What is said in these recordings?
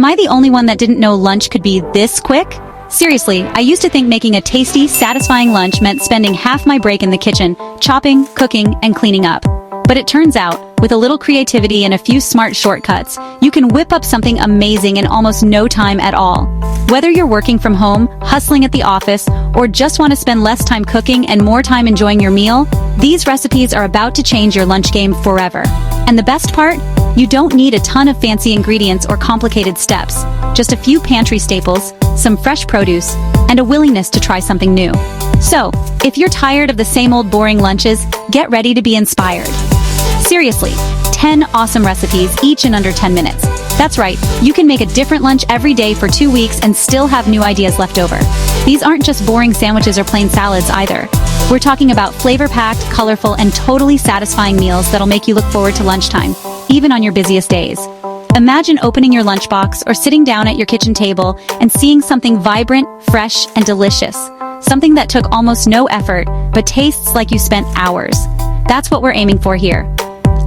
Am I the only one that didn't know lunch could be this quick? Seriously, I used to think making a tasty, satisfying lunch meant spending half my break in the kitchen, chopping, cooking, and cleaning up. But it turns out, with a little creativity and a few smart shortcuts, you can whip up something amazing in almost no time at all. Whether you're working from home, hustling at the office, or just want to spend less time cooking and more time enjoying your meal, these recipes are about to change your lunch game forever. And the best part? You don't need a ton of fancy ingredients or complicated steps. Just a few pantry staples, some fresh produce, and a willingness to try something new. So, if you're tired of the same old boring lunches, get ready to be inspired. Seriously, 10 awesome recipes, each in under 10 minutes. That's right, you can make a different lunch every day for 2 weeks and still have new ideas left over. These aren't just boring sandwiches or plain salads either. We're talking about flavor-packed, colorful, and totally satisfying meals that'll make you look forward to lunchtime, even on your busiest days. Imagine opening your lunchbox or sitting down at your kitchen table and seeing something vibrant, fresh, and delicious. Something that took almost no effort, but tastes like you spent hours. That's what we're aiming for here.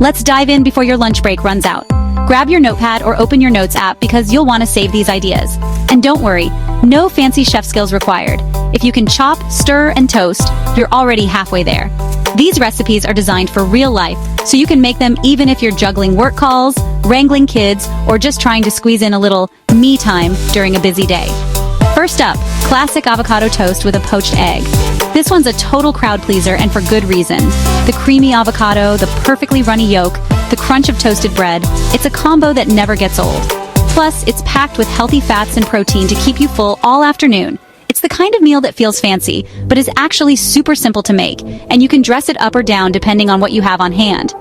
Let's dive in before your lunch break runs out. Grab your notepad or open your notes app because you'll want to save these ideas. And don't worry, no fancy chef skills required. If you can chop, stir, and toast, you're already halfway there. These recipes are designed for real life, so you can make them even if you're juggling work calls, wrangling kids, or just trying to squeeze in a little me time during a busy day. First up, classic avocado toast with a poached egg. This one's a total crowd pleaser and for good reason. The creamy avocado, the perfectly runny yolk, the crunch of toasted bread, it's a combo that never gets old. Plus, it's packed with healthy fats and protein to keep you full all afternoon. It's the kind of meal that feels fancy, but is actually super simple to make, and you can dress it up or down depending on what you have on hand.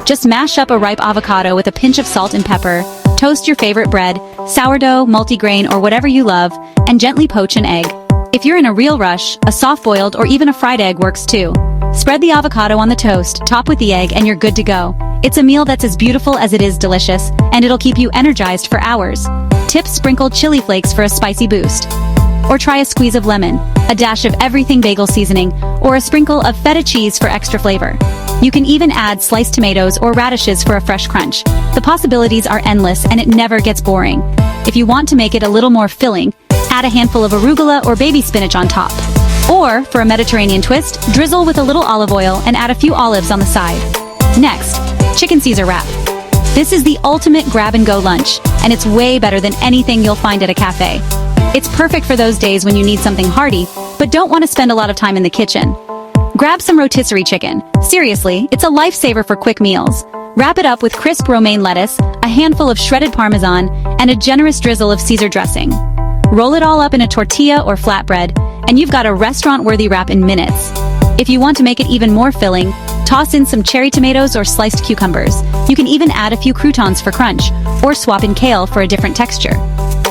Just mash up a ripe avocado with a pinch of salt and pepper, toast your favorite bread, sourdough, multigrain, or whatever you love, and gently poach an egg. If you're in a real rush, a soft-boiled or even a fried egg works too. Spread the avocado on the toast, top with the egg, and you're good to go. It's a meal that's as beautiful as it is delicious, and it'll keep you energized for hours. Tip: sprinkle chili flakes for a spicy boost. Or try a squeeze of lemon, a dash of everything bagel seasoning, or a sprinkle of feta cheese for extra flavor. You can even add sliced tomatoes or radishes for a fresh crunch. The possibilities are endless and it never gets boring. If you want to make it a little more filling, add a handful of arugula or baby spinach on top. Or, for a Mediterranean twist, drizzle with a little olive oil and add a few olives on the side. Next, chicken Caesar wrap. This is the ultimate grab-and-go lunch, and it's way better than anything you'll find at a cafe. It's perfect for those days when you need something hearty, but don't want to spend a lot of time in the kitchen. Grab some rotisserie chicken. Seriously, it's a lifesaver for quick meals. Wrap it up with crisp romaine lettuce, a handful of shredded parmesan, and a generous drizzle of Caesar dressing. Roll it all up in a tortilla or flatbread, and you've got a restaurant-worthy wrap in minutes. If you want to make it even more filling, toss in some cherry tomatoes or sliced cucumbers. You can even add a few croutons for crunch, or swap in kale for a different texture.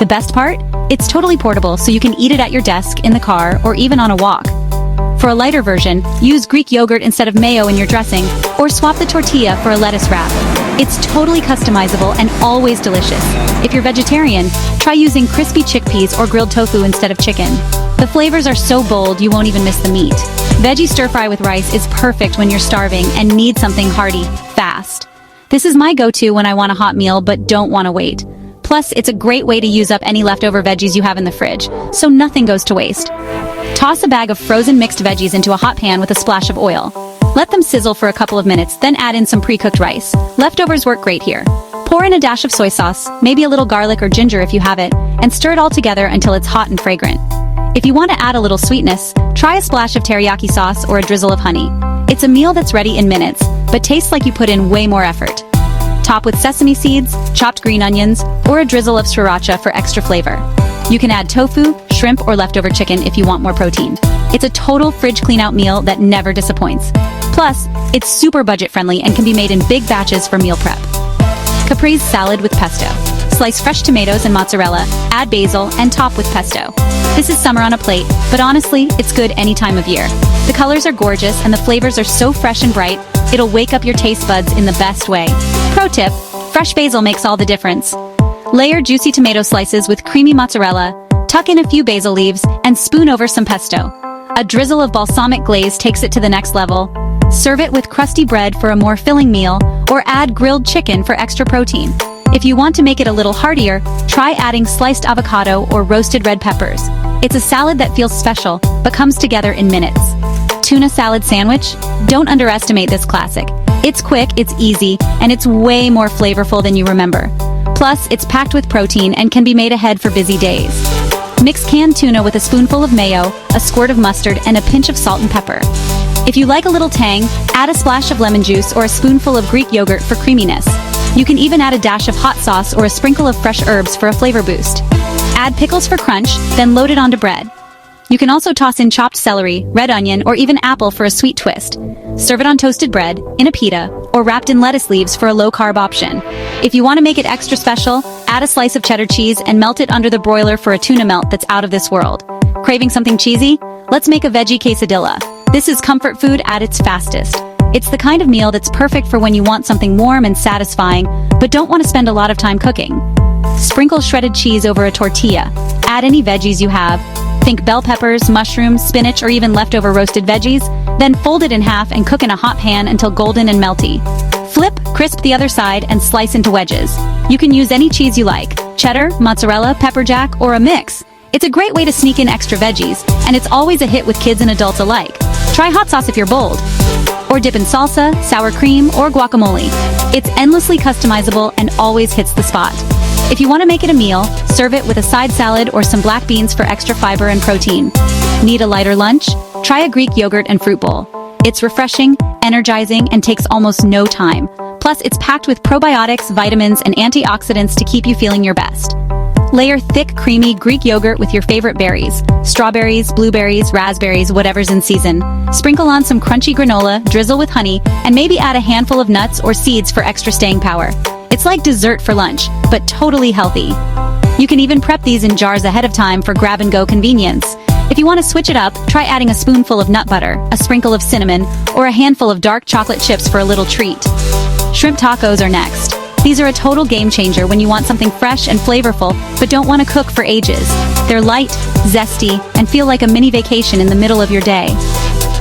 The best part? It's totally portable, so you can eat it at your desk, in the car, or even on a walk. For a lighter version, use Greek yogurt instead of mayo in your dressing, or swap the tortilla for a lettuce wrap. It's totally customizable and always delicious. If you're vegetarian, try using crispy chickpeas or grilled tofu instead of chicken. The flavors are so bold you won't even miss the meat. Veggie stir-fry with rice is perfect when you're starving and need something hearty, fast. This is my go-to when I want a hot meal but don't want to wait. Plus, it's a great way to use up any leftover veggies you have in the fridge, so nothing goes to waste. Toss a bag of frozen mixed veggies into a hot pan with a splash of oil. Let them sizzle for a couple of minutes, then add in some pre-cooked rice. Leftovers work great here. Pour in a dash of soy sauce, maybe a little garlic or ginger if you have it, and stir it all together until it's hot and fragrant. If you want to add a little sweetness, try a splash of teriyaki sauce or a drizzle of honey. It's a meal that's ready in minutes, but tastes like you put in way more effort. Top with sesame seeds, chopped green onions, or a drizzle of sriracha for extra flavor. You can add tofu, shrimp, or leftover chicken if you want more protein. It's a total fridge clean-out meal that never disappoints. Plus, it's super budget-friendly and can be made in big batches for meal prep. Caprese salad with pesto. Slice fresh tomatoes and mozzarella, add basil, and top with pesto. This is summer on a plate, but honestly, it's good any time of year. The colors are gorgeous and the flavors are so fresh and bright, it'll wake up your taste buds in the best way. Pro tip: fresh basil makes all the difference. Layer juicy tomato slices with creamy mozzarella, tuck in a few basil leaves, and spoon over some pesto. A drizzle of balsamic glaze takes it to the next level. Serve it with crusty bread for a more filling meal, or add grilled chicken for extra protein. If you want to make it a little heartier, try adding sliced avocado or roasted red peppers. It's a salad that feels special, but comes together in minutes. Tuna salad sandwich? Don't underestimate this classic. It's quick, it's easy, and it's way more flavorful than you remember. Plus, it's packed with protein and can be made ahead for busy days. Mix canned tuna with a spoonful of mayo, a squirt of mustard, and a pinch of salt and pepper. If you like a little tang, add a splash of lemon juice or a spoonful of Greek yogurt for creaminess. You can even add a dash of hot sauce or a sprinkle of fresh herbs for a flavor boost. Add pickles for crunch, then load it onto bread. You can also toss in chopped celery, red onion, or even apple for a sweet twist. Serve it on toasted bread, in a pita, or wrapped in lettuce leaves for a low-carb option. If you want to make it extra special, add a slice of cheddar cheese and melt it under the broiler for a tuna melt that's out of this world. Craving something cheesy? Let's make a veggie quesadilla. This is comfort food at its fastest. It's the kind of meal that's perfect for when you want something warm and satisfying, but don't want to spend a lot of time cooking. Sprinkle shredded cheese over a tortilla. Add any veggies you have. Think bell peppers, mushrooms, spinach, or even leftover roasted veggies. Then fold it in half and cook in a hot pan until golden and melty. Flip, crisp the other side, and slice into wedges. You can use any cheese you like: cheddar, mozzarella, pepper jack, or a mix. It's a great way to sneak in extra veggies, and it's always a hit with kids and adults alike. Try hot sauce if you're bold. Or dip in salsa, sour cream, or guacamole. It's endlessly customizable and always hits the spot. If you want to make it a meal, serve it with a side salad or some black beans for extra fiber and protein. Need a lighter lunch? Try a Greek yogurt and fruit bowl. It's refreshing, energizing, and takes almost no time. Plus, it's packed with probiotics, vitamins, and antioxidants to keep you feeling your best. Layer thick, creamy Greek yogurt with your favorite berries: strawberries, blueberries, raspberries, whatever's in season. Sprinkle on some crunchy granola, drizzle with honey, and maybe add a handful of nuts or seeds for extra staying power. It's like dessert for lunch, but totally healthy. You can even prep these in jars ahead of time for grab-and-go convenience. If you want to switch it up, try adding a spoonful of nut butter, a sprinkle of cinnamon, or a handful of dark chocolate chips for a little treat. Shrimp tacos are next. These are a total game changer when you want something fresh and flavorful, but don't want to cook for ages. They're light, zesty, and feel like a mini vacation in the middle of your day.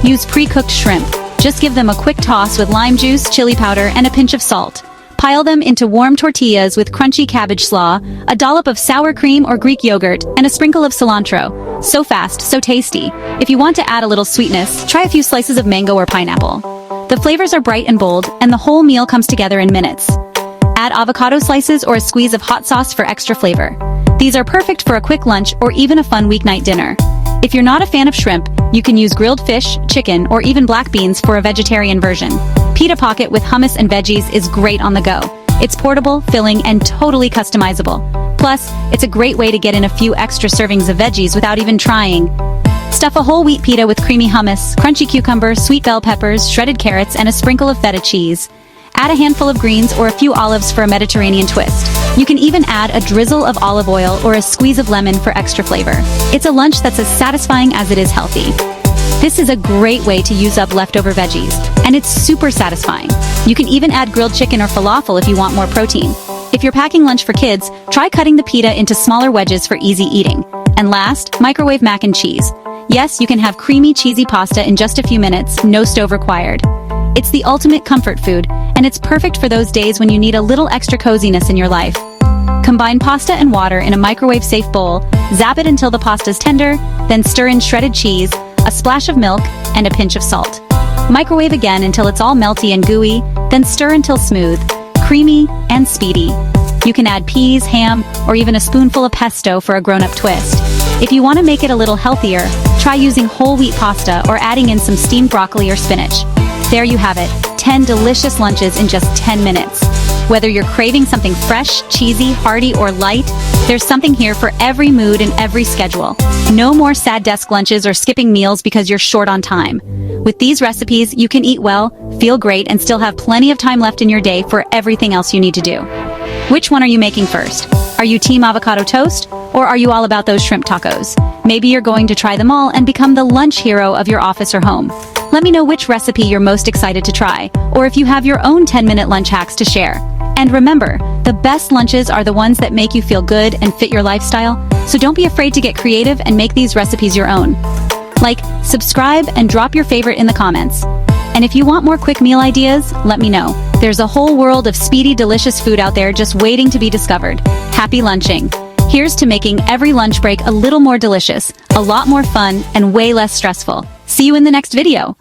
Use pre-cooked shrimp. Just give them a quick toss with lime juice, chili powder, and a pinch of salt. Pile them into warm tortillas with crunchy cabbage slaw, a dollop of sour cream or Greek yogurt, and a sprinkle of cilantro. So fast, so tasty. If you want to add a little sweetness, try a few slices of mango or pineapple. The flavors are bright and bold, and the whole meal comes together in minutes. Add avocado slices or a squeeze of hot sauce for extra flavor. These are perfect for a quick lunch or even a fun weeknight dinner. If you're not a fan of shrimp, you can use grilled fish, chicken, or even black beans for a vegetarian version. Pita pocket with hummus and veggies is great on the go. It's portable, filling, and totally customizable. Plus, it's a great way to get in a few extra servings of veggies without even trying. Stuff a whole wheat pita with creamy hummus, crunchy cucumber, sweet bell peppers, shredded carrots, and a sprinkle of feta cheese. Add a handful of greens or a few olives for a Mediterranean twist. You can even add a drizzle of olive oil or a squeeze of lemon for extra flavor. It's a lunch that's as satisfying as it is healthy. This is a great way to use up leftover veggies, and it's super satisfying. You can even add grilled chicken or falafel if you want more protein. If you're packing lunch for kids, try cutting the pita into smaller wedges for easy eating. And last, microwave mac and cheese. Yes, you can have creamy, cheesy pasta in just a few minutes, no stove required. It's the ultimate comfort food, and it's perfect for those days when you need a little extra coziness in your life. Combine pasta and water in a microwave-safe bowl, zap it until the pasta's tender, then stir in shredded cheese, a splash of milk, and a pinch of salt. Microwave again until it's all melty and gooey, then stir until smooth, creamy, and speedy. You can add peas, ham, or even a spoonful of pesto for a grown-up twist. If you want to make it a little healthier, try using whole wheat pasta or adding in some steamed broccoli or spinach. There you have it, 10 delicious lunches in just 10 minutes. Whether you're craving something fresh, cheesy, hearty, or light, there's something here for every mood and every schedule. No more sad desk lunches or skipping meals because you're short on time. With these recipes, you can eat well, feel great, and still have plenty of time left in your day for everything else you need to do. Which one are you making first? Are you team avocado toast, or are you all about those shrimp tacos? Maybe you're going to try them all and become the lunch hero of your office or home. Let me know which recipe you're most excited to try, or if you have your own 10-minute lunch hacks to share. And remember, the best lunches are the ones that make you feel good and fit your lifestyle, so don't be afraid to get creative and make these recipes your own. Like, subscribe, and drop your favorite in the comments. And if you want more quick meal ideas, let me know. There's a whole world of speedy, delicious food out there just waiting to be discovered. Happy lunching! Here's to making every lunch break a little more delicious, a lot more fun, and way less stressful. See you in the next video.